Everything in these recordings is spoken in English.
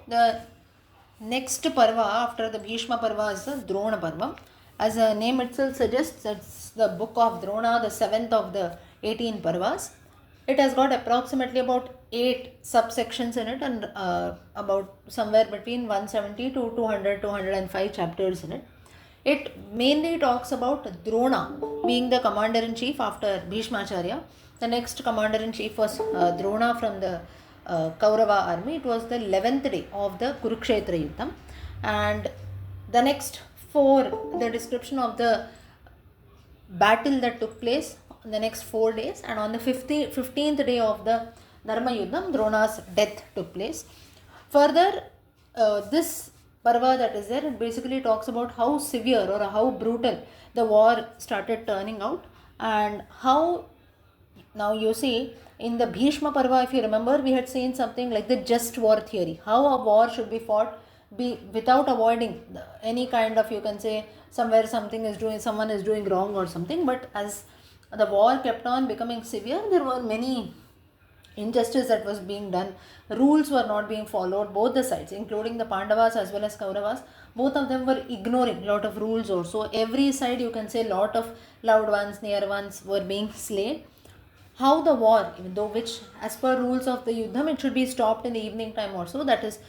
the next parva after the Bhishma parva is the Drona parva. As the name itself suggests, it's the book of Drona, the 7th of the 18 parvas. It has got approximately about 8 subsections in it, and about somewhere between 170 to 200, 205 chapters in it. It mainly talks about Drona being the commander-in-chief after Bhishmacharya. The next commander-in-chief was Drona from the Kaurava army. It was the 11th day of the Kurukshetra Yuddham. And the next 4, the description of the battle that took place on the next 4 days, and on the 15th day of the Dharma Yuddham, Drona's death took place. Further, this parva that is there, it basically talks about how severe or how brutal the war started turning out, and how, now you see, in the Bhishma parva, if you remember, we had seen something like the just war theory, how a war should be fought without avoiding any kind of, you can say, somewhere someone is doing wrong or something. But as the war kept on becoming severe, there were many injustice that was being done. Rules were not being followed, both the sides, including the Pandavas as well as Kauravas. Both of them were ignoring a lot of rules also. Every side, you can say, lot of loved ones, near ones were being slain. How the war, even though which as per rules of the Yuddham, it should be stopped in the evening time also, that is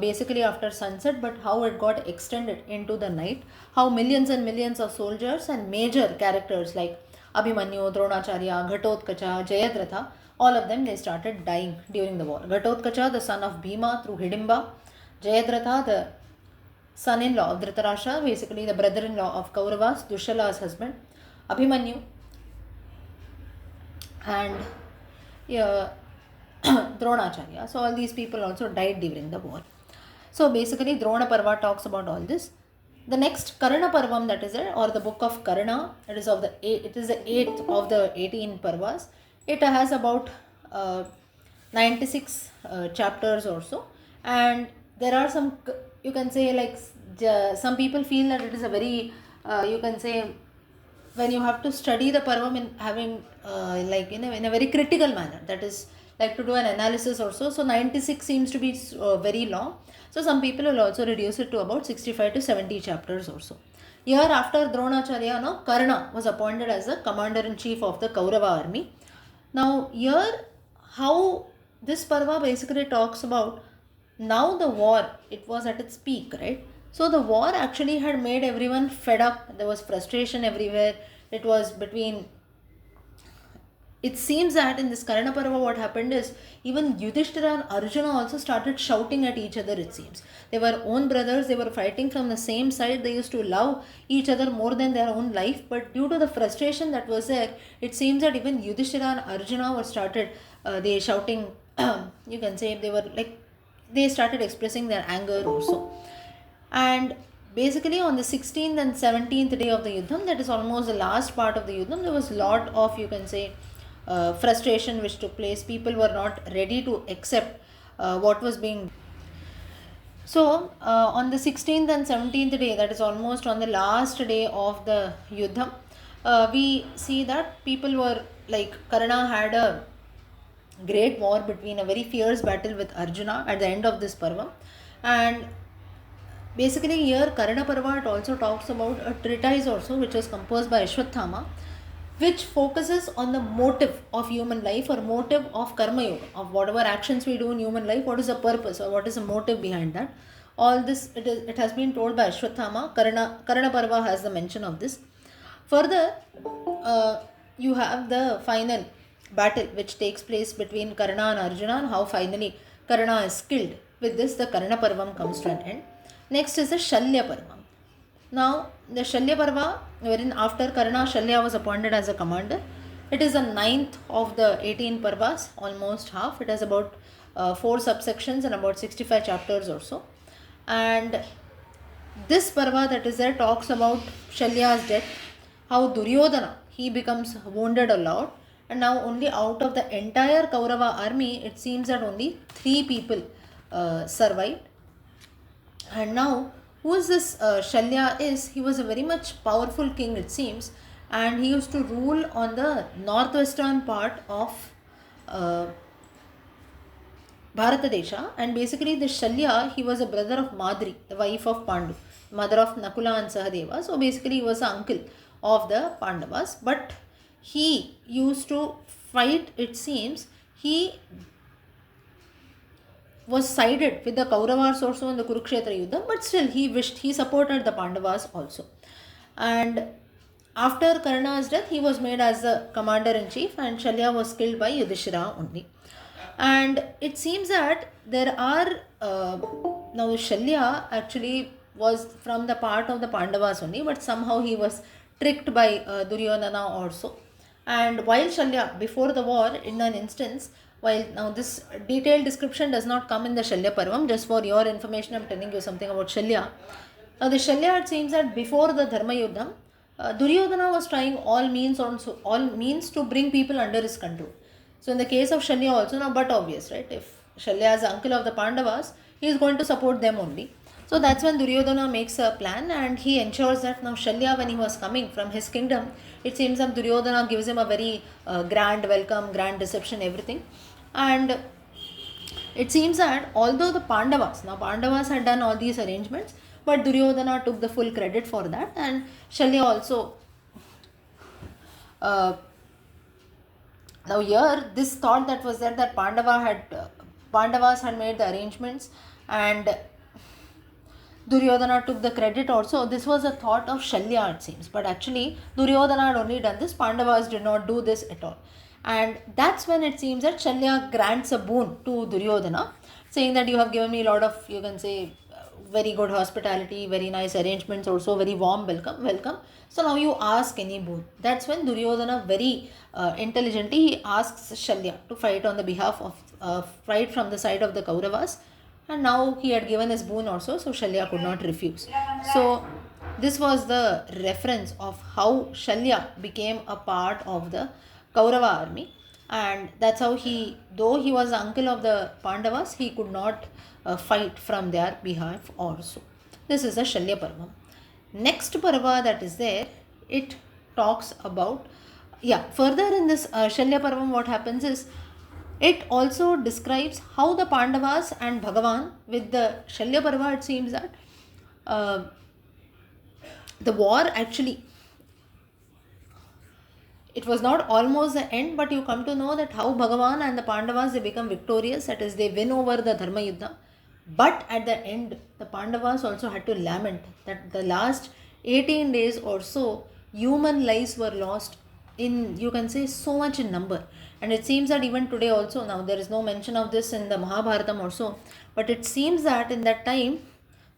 basically after sunset, but how it got extended into the night, how millions and millions of soldiers and major characters like Abhimanyu, Dronacharya, Ghatotkacha, Jayadratha, all of them, they started dying during the war. Ghatotkacha, the son of Bhima through Hidimba; Jayadratha, the son-in-law of Dhritarashtra, basically the brother-in-law of Kauravas, Dushala's husband; Abhimanyu, and Dronacharya. So all these people also died during the war. So basically Drona Parva talks about all this. The next Karna Parvam that is there, or the book of Karna, it is the 8th of the 18 Parvas. It has about 96 chapters or so, and there are some, you can say, like some people feel that it is a very you can say, when you have to study the parvam in having like in a very critical manner, that is like to do an analysis also. So 96 seems to be very long. So some people will also reduce it to about 65 to 70 chapters or so. Here after Dronacharya, now Karna was appointed as the commander-in-chief of the Kaurava army. Now here, how this parva basically talks about, now the war, it was at its peak, right? So the war actually had made everyone fed up. There was frustration everywhere. It was between, it seems that in this Karna Parva, what happened is even Yudhishthira and Arjuna also started shouting at each other, it seems. They were own brothers, they were fighting from the same side, they used to love each other more than their own life. But due to the frustration that was there, it seems that even Yudhishthira and Arjuna were started, they shouting, you can say, they were like, they started expressing their anger also. And basically on the 16th and 17th day of the Yuddham, that is almost the last part of the Yuddham, there was lot of, you can say, frustration which took place. People were not ready to accept what was being. So on the 16th and 17th day, that is almost on the last day of the Yuddham, we see that people were like, Karna had a great war between, a very fierce battle with Arjuna at the end of this parva. And basically here Karna Parva, it also talks about a treatise also which was composed by Ashwathama, which focuses on the motive of human life, or motive of karma yoga, of whatever actions we do in human life, what is the purpose or what is the motive behind that. All this, it has been told by Ashwathama. Karna Parva has the mention of this. Further, you have the final battle which takes place between Karna and Arjuna, and how finally Karna is killed. With this, the Karna Parvam comes to an end. Next is the Shalya Parva. Now, the Shalya Parva, wherein after Karna, Shalya was appointed as a commander. It is the 9th of the 18 Parvas, almost half. It has about 4 subsections and about 65 chapters or so. And this Parva that is there talks about Shalya's death, how Duryodhana, he becomes wounded a lot, and now only out of the entire Kaurava army, it seems that only 3 people survived. And now, who is this Shalya is? He was a very much powerful king, it seems, and he used to rule on the northwestern part of Bharata Desha, and basically the Shalya, he was a brother of Madri, the wife of Pandu, mother of Nakula and Sahadeva. So basically he was the uncle of the Pandavas, but he used to fight, it seems, he was sided with the Kauravas also in the Kurukshetra Yuddham, but still he supported the Pandavas also. And after Karna's death, he was made as the commander-in-chief, and Shalya was killed by Yudhishthira only. And it seems that there are, now Shalya actually was from the part of the Pandavas only, but somehow he was tricked by Duryodhana also. And while Shalya, before the war, in an instance, while now this detailed description does not come in the Shalya Parvam, just for your information, I'm telling you something about Shalya. Now the Shalya, it seems that before the Dharma Yuddham, Duryodhana was trying all means to bring people under his control. So in the case of Shalya also, now but obvious, right? If Shalya is the uncle of the Pandavas, he is going to support them only. So that's when Duryodhana makes a plan, and he ensures that now Shalya, when he was coming from his kingdom, it seems that Duryodhana gives him a very grand welcome, grand reception, everything. And it seems that although the Pandavas had done all these arrangements, but Duryodhana took the full credit for that, and Shalya also. Now here, this thought that was there, that Pandavas had made the arrangements, and Duryodhana took the credit also. This was a thought of Shalya, it seems, but actually Duryodhana had only done this. Pandavas did not do this at all. And that's when it seems that Shalya grants a boon to Duryodhana, saying that you have given me a lot of, you can say, very good hospitality, very nice arrangements, also very warm welcome. So now you ask any boon. That's when Duryodhana very intelligently, he asks Shalya to fight on the behalf of, fight from the side of the Kauravas. And now he had given his boon also, so Shalya could not refuse. So this was the reference of how Shalya became a part of the Kaurava army, and that's how though he was the uncle of the Pandavas, he could not fight from their behalf also. This is the Shalya Parvam. Next Parva that is there, it talks about, further in this Shalya Parvam, what happens is, it also describes how the Pandavas and Bhagavan, with the Shalya Parva, it seems that the war actually, it was not almost the end, but you come to know that how Bhagavan and the Pandavas, they become victorious, that is, they win over the Dharma Yuddha. But at the end, the Pandavas also had to lament that the last 18 days or so, human lives were lost in, you can say, so much in number. And it seems that even today also, now there is no mention of this in the Mahabharatam also, but it seems that in that time,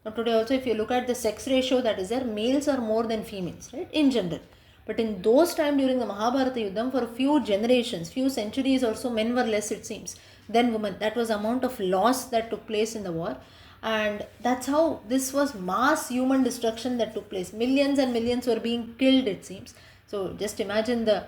now today also, if you look at the sex ratio that is there, males are more than females, right, in general. But in those times during the Mahabharata Yuddham, for a few generations, few centuries or so, men were less, it seems, than women. That was the amount of loss that took place in the war. And that's how this was mass human destruction that took place. Millions and millions were being killed, it seems. So just imagine the,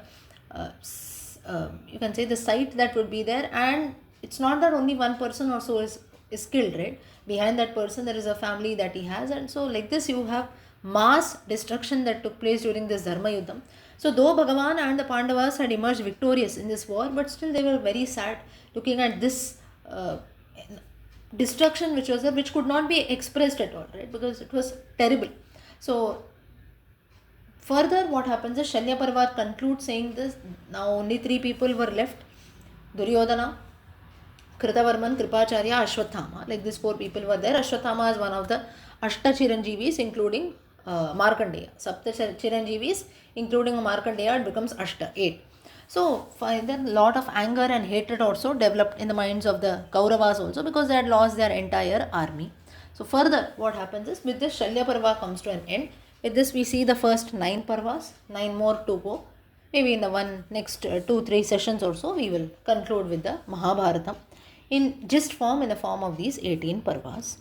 you can say, the sight that would be there. And it's not that only one person or so is killed, right? Behind that person, there is a family that he has. And so like this, you have mass destruction that took place during this Dharma Yuddham. So though Bhagavan and the Pandavas had emerged victorious in this war, but still they were very sad looking at this destruction which was there, which could not be expressed at all, right? Because it was terrible. So further what happens is, Shalya Parva concludes saying this, now only 3 people were left: Duryodhana, Kritavarman, Kripacharya, Ashwathama. Like these 4 people were there. Ashwathama is one of the Ashta Chiranjeevis, including Markandeya. Sapta Chiranjeevis, including Markandeya, it becomes Ashta, 8. So then a lot of anger and hatred also developed in the minds of the Kauravas also, because they had lost their entire army. So further what happens is, with this Shalya Parva comes to an end. With this we see the first 9 Parvas, 9 more to go. Maybe in the next 2-3 sessions or so, we will conclude with the Mahabharatam in gist form, in the form of these 18 Parvas.